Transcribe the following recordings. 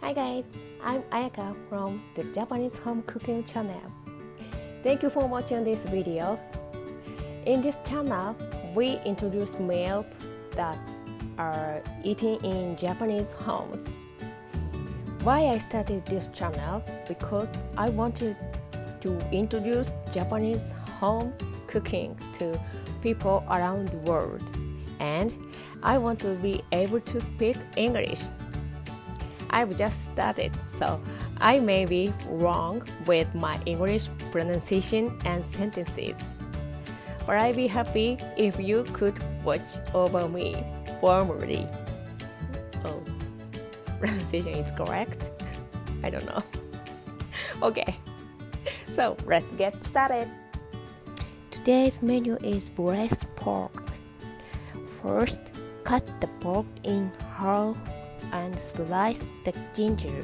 Hi guys, I'm Ayaka from the Japanese Home Cooking channel. Thank you for watching this video. In this channel, we introduce meals that are eaten in Japanese homes. Why I started this channel? Because I wanted to introduce Japanese home cooking to people around the world, and I want to be able to speak English. I've just started, so I may be wrong with my English pronunciation and sentences. But I'd be happy if you could watch over me formally. Oh, pronunciation is correct? I don't know. Okay, so let's get started. Today's menu is braised pork. First, cut the pork in half and slice the ginger.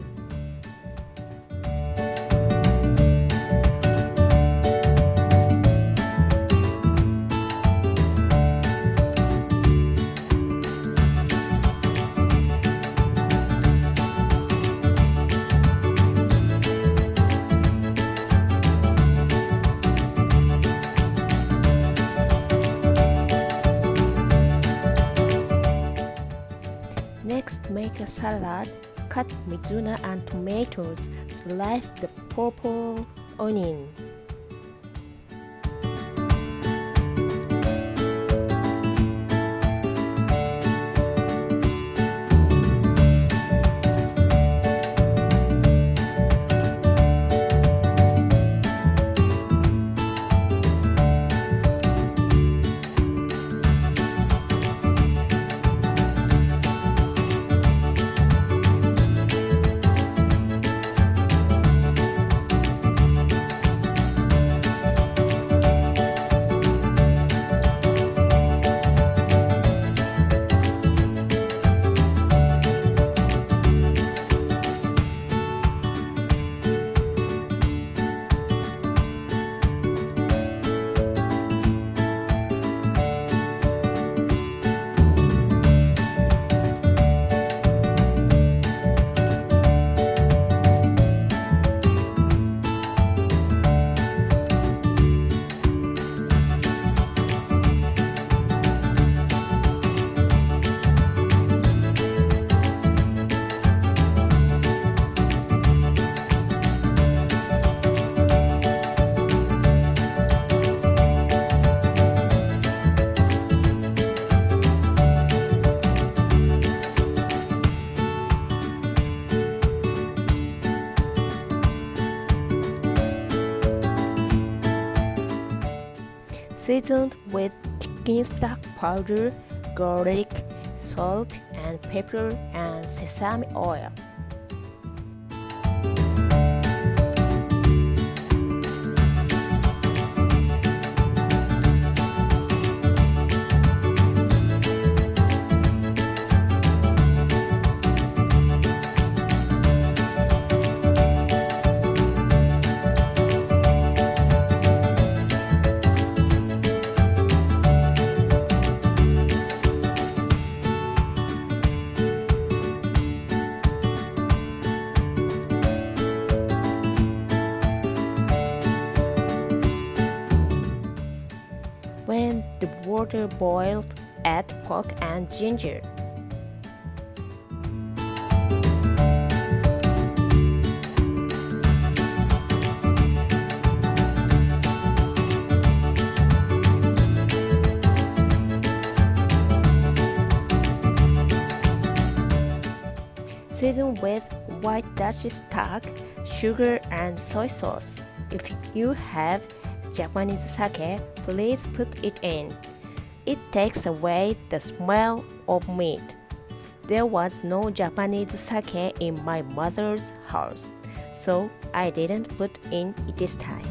Next, make a salad. Cut mizuna and tomatoes. Slice the purple onion. Seasoned with chicken stock powder, garlic, salt and pepper, and sesame oil. When the water boils, add pork and ginger. Season with white dashi stock, sugar and soy sauce. If you have Japanese sake, please put it in. It takes away the smell of meat. There was no Japanese sake in my mother's house, so I didn't put in this time.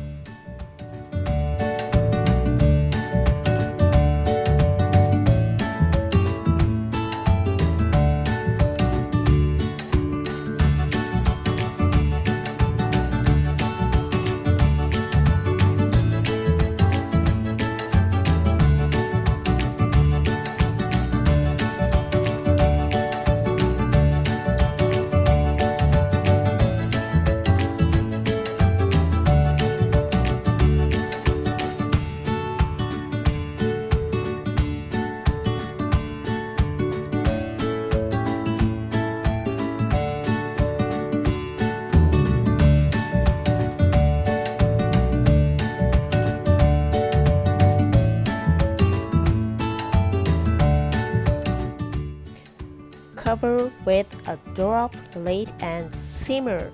with a drop lid and simmer.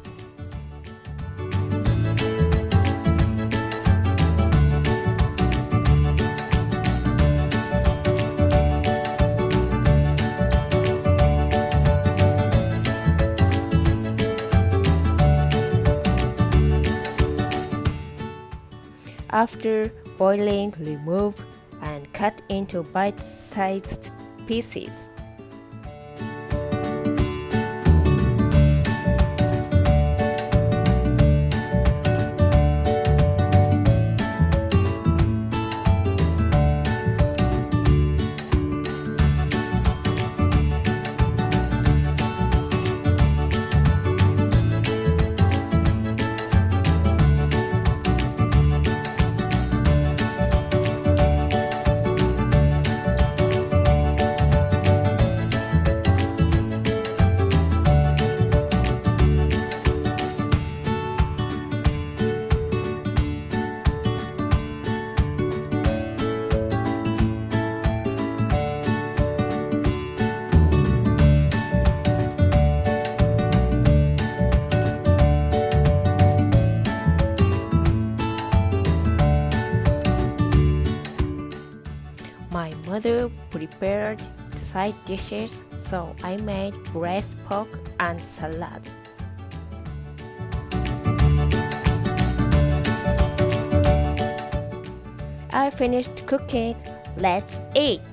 After boiling, remove and cut into bite-sized pieces. My mother prepared side dishes, so I made braised pork and salad. I finished cooking. Let's eat!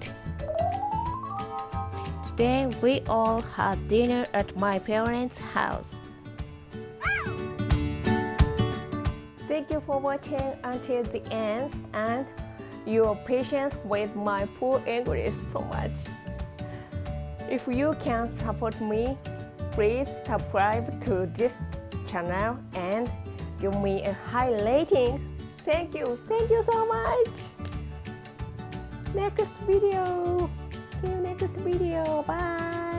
Today we all had dinner at my parents' house. Thank you for watching until the end and your patience with my poor English so much. If you can support me, please subscribe to this channel and give me a high rating. Thank you so much. Next video. See you next video. Bye.